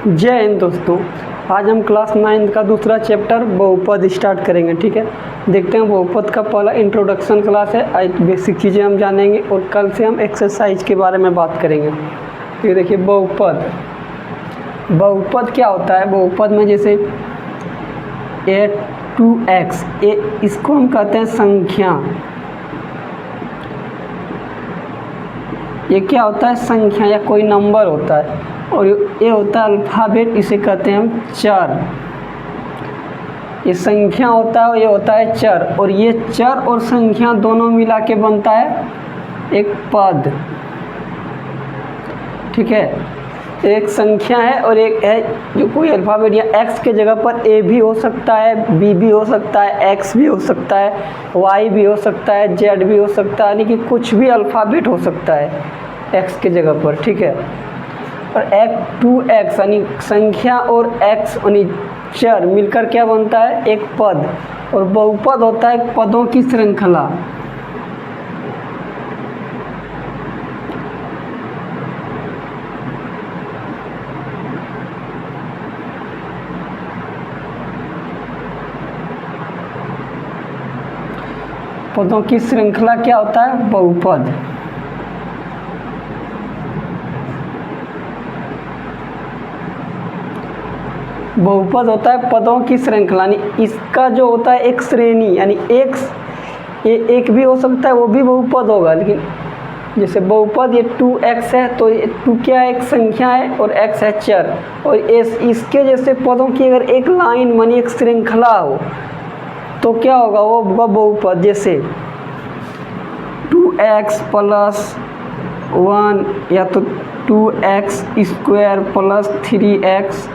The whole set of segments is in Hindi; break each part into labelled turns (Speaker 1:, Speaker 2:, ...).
Speaker 1: जय हिंद दोस्तों। आज हम क्लास 9 का दूसरा चैप्टर बहुपद स्टार्ट करेंगे। ठीक है, देखते हैं। बहुपद का पहला इंट्रोडक्शन क्लास है। आज बेसिक चीज़ें हम जानेंगे और कल से हम एक्सरसाइज के बारे में बात करेंगे। ये देखिए बहुपद क्या होता है। बहुपद में जैसे a2x इसको हम कहते हैं संख्या। ये क्या होता है? संख्या या कोई नंबर होता है। और ये होता है अल्फ़ाबेट, इसे कहते हैं हम चर। ये संख्या होता है, ये होता है चर। और ये चर और संख्या दोनों मिला के बनता है एक पद। ठीक है, एक संख्या है और एक है जो कोई अल्फ़ाबेट, या एक्स के जगह पर ए भी हो सकता है, बी भी हो सकता है, एक्स भी हो सकता है, वाई भी हो सकता है, जेड भी हो सकता है, यानी कि कुछ भी अल्फ़ाबेट हो सकता है एक्स के जगह पर। ठीक है, और 2x यानी संख्या और x यानी चर मिलकर क्या बनता है? एक पद। और बहुपद होता है पदों की श्रृंखला। पदों की श्रृंखला क्या होता है? बहुपद। बहुपद होता है पदों की श्रृंखला, यानी इसका जो होता है एक श्रेणी, यानी एक भी हो सकता है, वो भी बहुपद होगा। लेकिन जैसे बहुपद ये 2x है, तो ये 2 क्या है? एक संख्या है और x है चर। और इसके जैसे पदों की अगर एक लाइन मानी एक श्रृंखला हो तो क्या होगा? वो होगा बहुपद। जैसे 2x प्लस 1 या तो 2x square plus 3x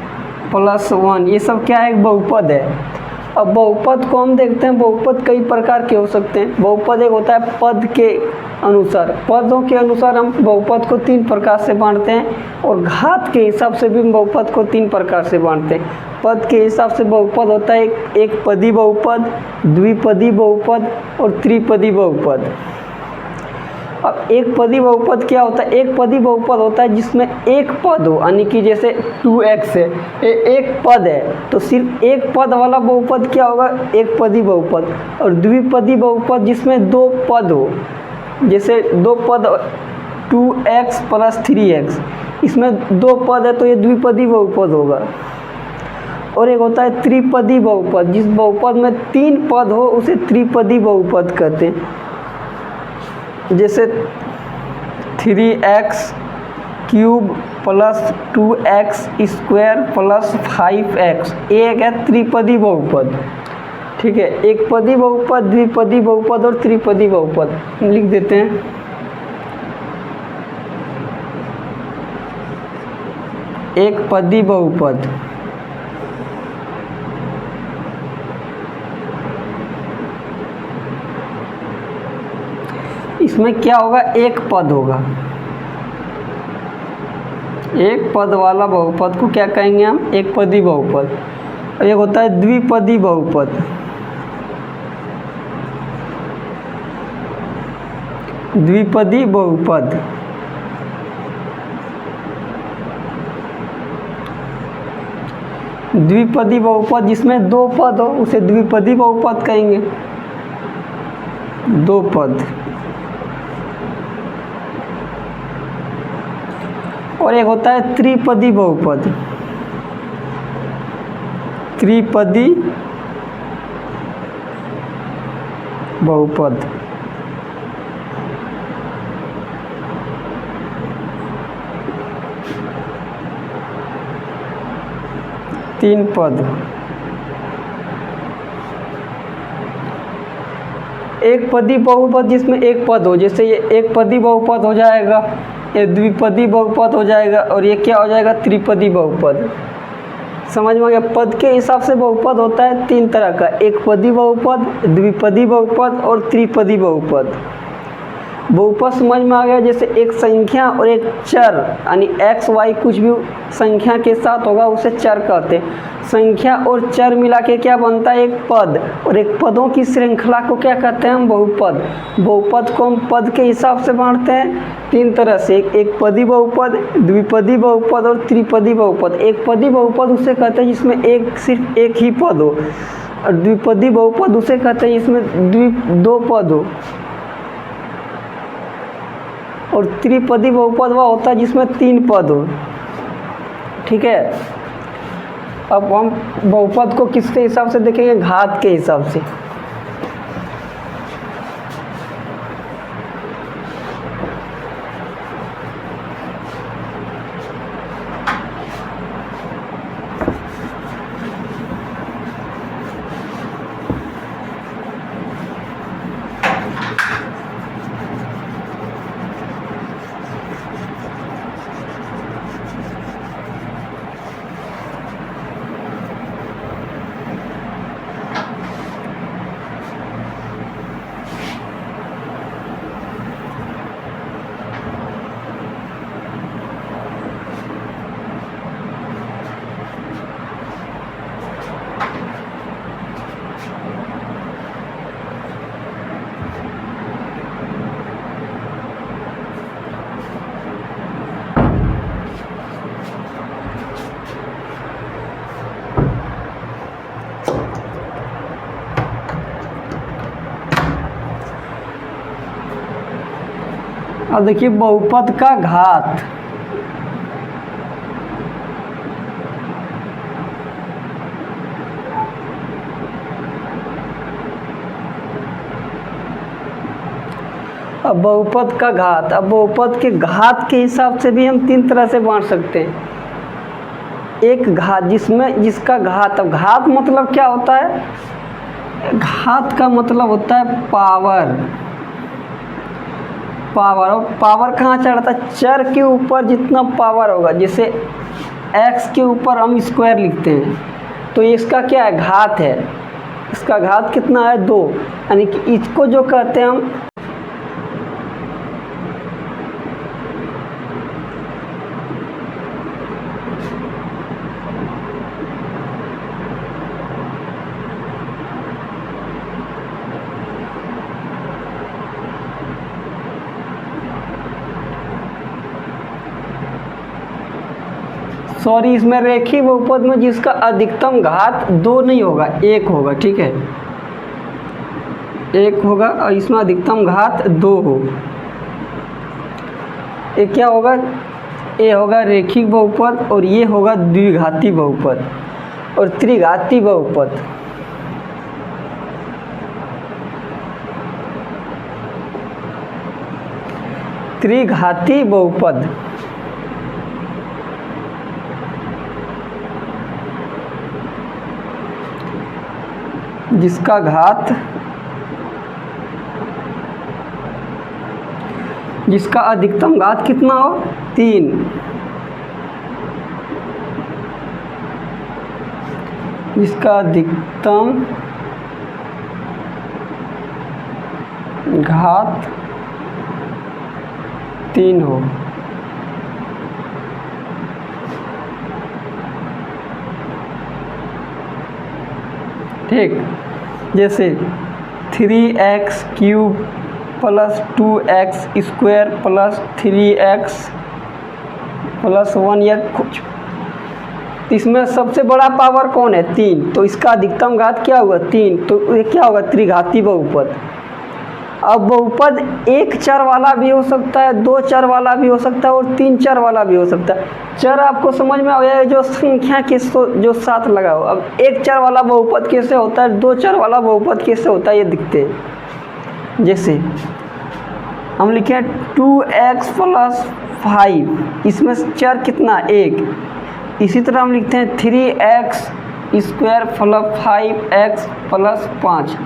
Speaker 1: plus 1, ये सब क्या है? एक बहुपद है। अब बहुपद को हम देखते हैं। बहुपद कई प्रकार के हो सकते हैं। बहुपद एक होता है पद के अनुसार। पदों के अनुसार हम बहुपद को 3 प्रकार से बांटते हैं, और घात के हिसाब से भी बहुपद को 3 प्रकार से बांटते हैं। पद के हिसाब से बहुपद होता है एक पदी बहुपद, द्विपदी बहुपद और त्रिपदी बहुपद। अब एक पदी बहुपद क्या होता है? एक पदी बहुपद होता है जिसमें एक पद हो, यानी कि जैसे 2x है, एक पद है, तो सिर्फ एक पद वाला बहुपद क्या होगा? एक पदी बहुपद। और द्विपदी बहुपद जिसमें 2 पद हो, जैसे 2 पद 2x प्लस 3x, इसमें 2 पद है तो ये द्विपदी बहुपद होगा। और एक होता है त्रिपदी बहुपद, जिस बहुपद में 3 पद हो उसे त्रिपदी बहुपद कहते हैं। जैसे 3x cube plus 2x square plus 5x, एक है त्रिपदी बहुपद। ठीक है, एक पदी बहुपद, द्विपदी बहुपद और त्रिपदी बहुपद लिख देते हैं। एक पदी बहुपद इसमें क्या होगा? एक पद होगा। एक पद वाला बहुपद को क्या कहेंगे हम? एक पदी बहुपद। और एक होता है द्विपदी बहुपद। द्विपदी बहुपद द्विपदी बहुपद जिसमें 2 पद हो उसे द्विपदी बहुपद कहेंगे। 2 पद। और एक होता है त्रिपदी बहुपद। त्रिपदी बहुपद। तीन पद। एक पदी बहुपद जिसमें एक पद हो, जैसे ये एक पदी बहुपद हो जाएगा, ये द्विपदी बहुपद हो जाएगा, और ये क्या हो जाएगा? त्रिपदी बहुपद। समझ में आ गया? पद के हिसाब से बहुपद होता है 3 तरह का, एक पदी बहुपद, द्विपदी बहुपद और त्रिपदी बहुपद। बहुपद समझ में आ गया। जैसे एक संख्या और एक चर यानी एक्स वाई कुछ भी संख्या के साथ होगा उसे चर कहते हैं। संख्या और चर मिला के क्या बनता है, एक पद, और एक पदों की श्रृंखला को क्या कहते हैं हम, बहुपद। बहुपद को हम पद के हिसाब से बांटते हैं 3 तरह से, एक पदी बहुपद, द्विपदी बहुपद और त्रिपदी बहुपद। एक पदी बहुपद उसे कहते हैं जिसमें सिर्फ एक ही पद हो, और द्विपदी बहुपद उसे कहते हैं जिसमें 2 पद हो, और त्रिपदी बहुपद वह होता है जिसमें 3 पद हो। ठीक है, अब हम बहुपद को किसके हिसाब से देखेंगे, घात के हिसाब से। अब देखिए बहुपद का घात, अब बहुपद का घात, अब बहुपद के घात के हिसाब से भी हम 3 तरह से बांट सकते हैं। एक घात जिसका घात, अब घात मतलब क्या होता है, घात का मतलब होता है पावर। पावर, और पावर कहाँ चढ़ता है, चर के ऊपर जितना पावर होगा, जैसे x के ऊपर हम स्क्वायर लिखते हैं तो इसका क्या है, घात है। इसका घात कितना है, 2, यानी कि इसको जो कहते हैं हम इसमें रेखीय बहुपद में जिसका अधिकतम घात 2 नहीं होगा, 1 होगा। ठीक है, 1 होगा, और इसमें अधिकतम घात 2 हो। ये क्या होगा, ये होगा रेखिक बहुपद, और ये होगा द्विघाती बहुपद और त्रिघाती बहुपद। त्रिघाती बहुपद जिसका घात, जिसका अधिकतम घात कितना हो, 3, जिसका अधिकतम घात 3 हो। ठीक, जैसे 3x cube plus 2x square plus 3x plus 1 या कुछ, इसमें सबसे बड़ा पावर कौन है, 3, तो इसका अधिकतम घात क्या हुआ, 3, तो ये क्या होगा, त्रिघाती बहुपद। अब बहुपद 1 चर वाला भी हो सकता है, 2 चर वाला भी हो सकता है, और 3 चर वाला भी हो सकता है। चर आपको समझ में आ गया है, जो संख्या के जो साथ लगा हो। अब 1 चर वाला बहुपद कैसे होता है, 2 चर वाला बहुपद कैसे होता है, ये दिखते हैं। जैसे हम लिखे 2x प्लस 5, इसमें चर कितना, 1। इसी तरह हम लिखते हैं 3x square plus 5x plus 5,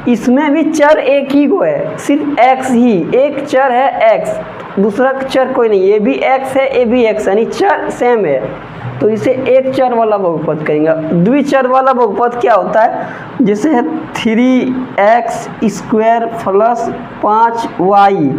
Speaker 1: इसमें भी चर एक ही को है, सिर्फ x ही, एक चर है x। दूसरा चर कोई नहीं, ये भी x है, ये भी x, यानी चर सेम है, तो इसे एक चर वाला बहुपद कहेंगे। द्विचर वाला बहुपद क्या होता है, जैसे है 3x स्क्वायर प्लस 5y,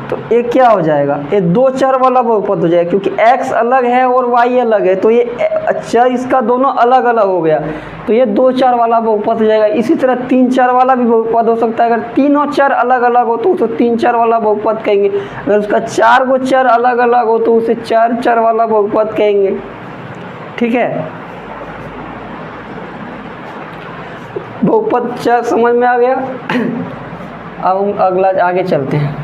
Speaker 1: तो ये क्या हो जाएगा, ये दो चर वाला बहुपद हो जाएगा, क्योंकि x अलग है और y अलग है, तो ये चर इसका दोनों अलग अलग हो गया, तो ये दो चर वाला बहुपद हो जाएगा। इसी तरह तीन चर वाला भी बहुपद हो सकता है, अगर तीनों चर अलग अलग हो तो उसे तीन चर वाला बहुपद कहेंगे, अगर उसका चार गो चर अलग अलग हो तो उसे चार चर वाला बहुपद कहेंगे। ठीक है, बहुपद चर समझ में आ गया। अब हम अगला आगे चलते हैं।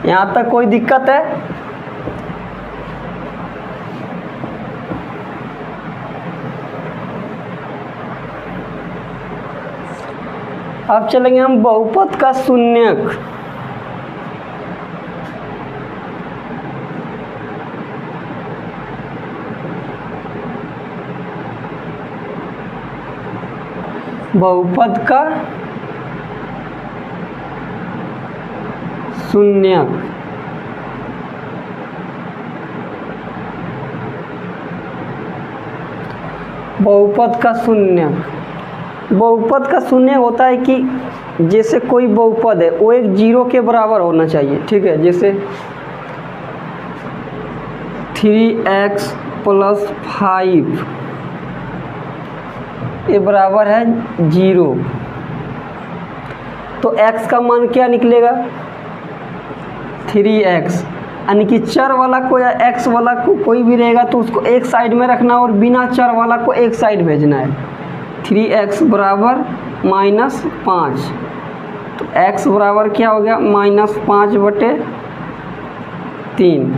Speaker 1: यहाँ तक कोई दिक्कत है? अब चलेंगे हम बहुपद का शून्यक। बहुपद का शून्यक, बहुपद का शून्यक, बहुपद का शून्य होता है कि जैसे कोई बहुपद है वो एक जीरो के बराबर होना चाहिए। ठीक है, जैसे 3x प्लस 5 ये बराबर है 0, तो x का मान क्या निकलेगा, 3x, यानी कि चर वाला को या x वाला को कोई भी रहेगा तो उसको एक साइड में रखना और बिना चर वाला को एक साइड भेजना है। 3x बराबर -5, तो x बराबर क्या हो गया, -5/3।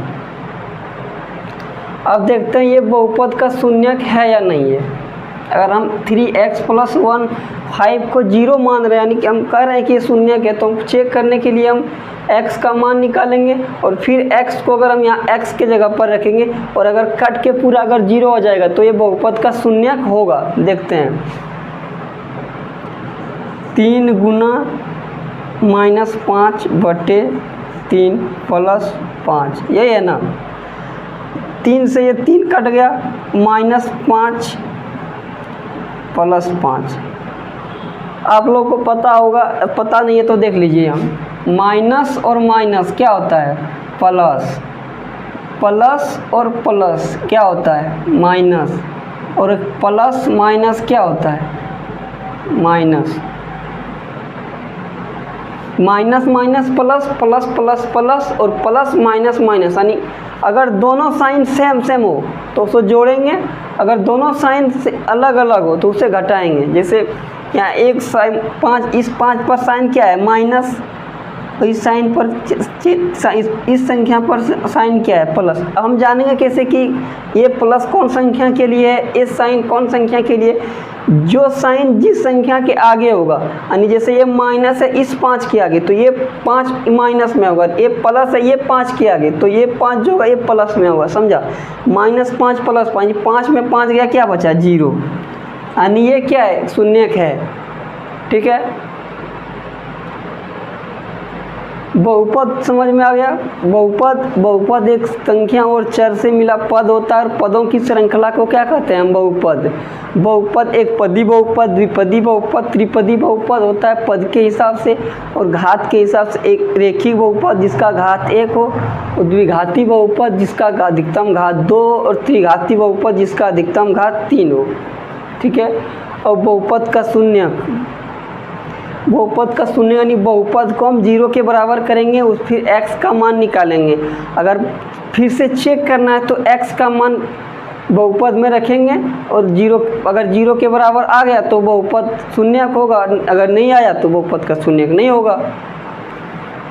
Speaker 1: अब देखते हैं ये बहुपद का शून्यक है या नहीं है। अगर हम 3x प्लस 1 5 को 0 मान रहे हैं, यानी कि हम कह रहे हैं कि ये शून्यक है, तो हम चेक करने के लिए हम x का मान निकालेंगे और फिर x को अगर हम यहाँ x के जगह पर रखेंगे और अगर कट के पूरा अगर 0 हो जाएगा तो ये बहुपद का शून्यक होगा। देखते हैं, 3 गुना -5/3 प्लस 5, यही है ना। 3 से ये 3 कट गया, -5 प्लस 5। आप लोग को पता होगा, पता नहीं है तो देख लीजिए। हम माइनस और माइनस क्या होता है, प्लस, प्लस और प्लस क्या होता है, माइनस, और प्लस माइनस क्या होता है, minus, minus minus plus, plus plus plus और प्लस माइनस माइनस, यानी अगर दोनों साइन सेम सेम हो तो उसे जोड़ेंगे, अगर दोनों साइन से अलग अलग हो तो उसे घटाएंगे। जैसे यहाँ एक साइन 5, इस 5 पर साइन क्या है, माइनस, तो इस साइन पर इस संख्या पर साइन क्या है, प्लस। अब हम जानेंगे कैसे कि ये प्लस कौन संख्या के लिए है, ये साइन कौन संख्या के लिए, जो साइन जिस संख्या के आगे होगा, यानी जैसे ये माइनस है इस 5 के आगे तो ये 5 माइनस में होगा, ये प्लस है ये 5 के आगे तो ये 5 जो होगा ये प्लस में होगा, समझा। -5 प्लस 5, 5 में 5 गया, क्या बचा, 0, यानी ये क्या है, शून्यक है। ठीक है, बहुपद समझ में आ गया। बहुपद एक संख्या और चर से मिला पद होता है और पदों की श्रृंखला को क्या कहते हैं हम, बहुपद। बहुपद एक पदी बहुपद, द्विपदी बहुपद, त्रिपदी बहुपद होता है पद के हिसाब से और घात के हिसाब से। एक रेखिक बहुपद जिसका घात 1 हो, और द्विघाती बहुपद जिसका अधिकतम घात 2, और त्रिघाती बहुपद जिसका अधिकतम घात 3 हो। ठीक है, और बहुपद का शून्यक, बहुपद का शून्य यानी बहुपद को हम 0 के बराबर करेंगे, उस फिर x का मान निकालेंगे। अगर फिर से चेक करना है तो x का मान बहुपद में रखेंगे और 0, अगर 0 के बराबर आ गया तो बहुपद शून्यक होगा, अगर नहीं आया तो बहुपद का शून्यक नहीं होगा।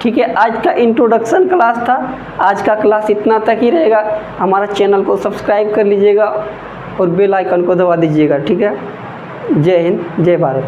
Speaker 1: ठीक है, आज का इंट्रोडक्शन क्लास था, आज का क्लास इतना तक ही रहेगा। हमारा चैनल को सब्सक्राइब कर लीजिएगा और बेल आइकन को दबा दीजिएगा। ठीक है, जय हिंद, जय भारत।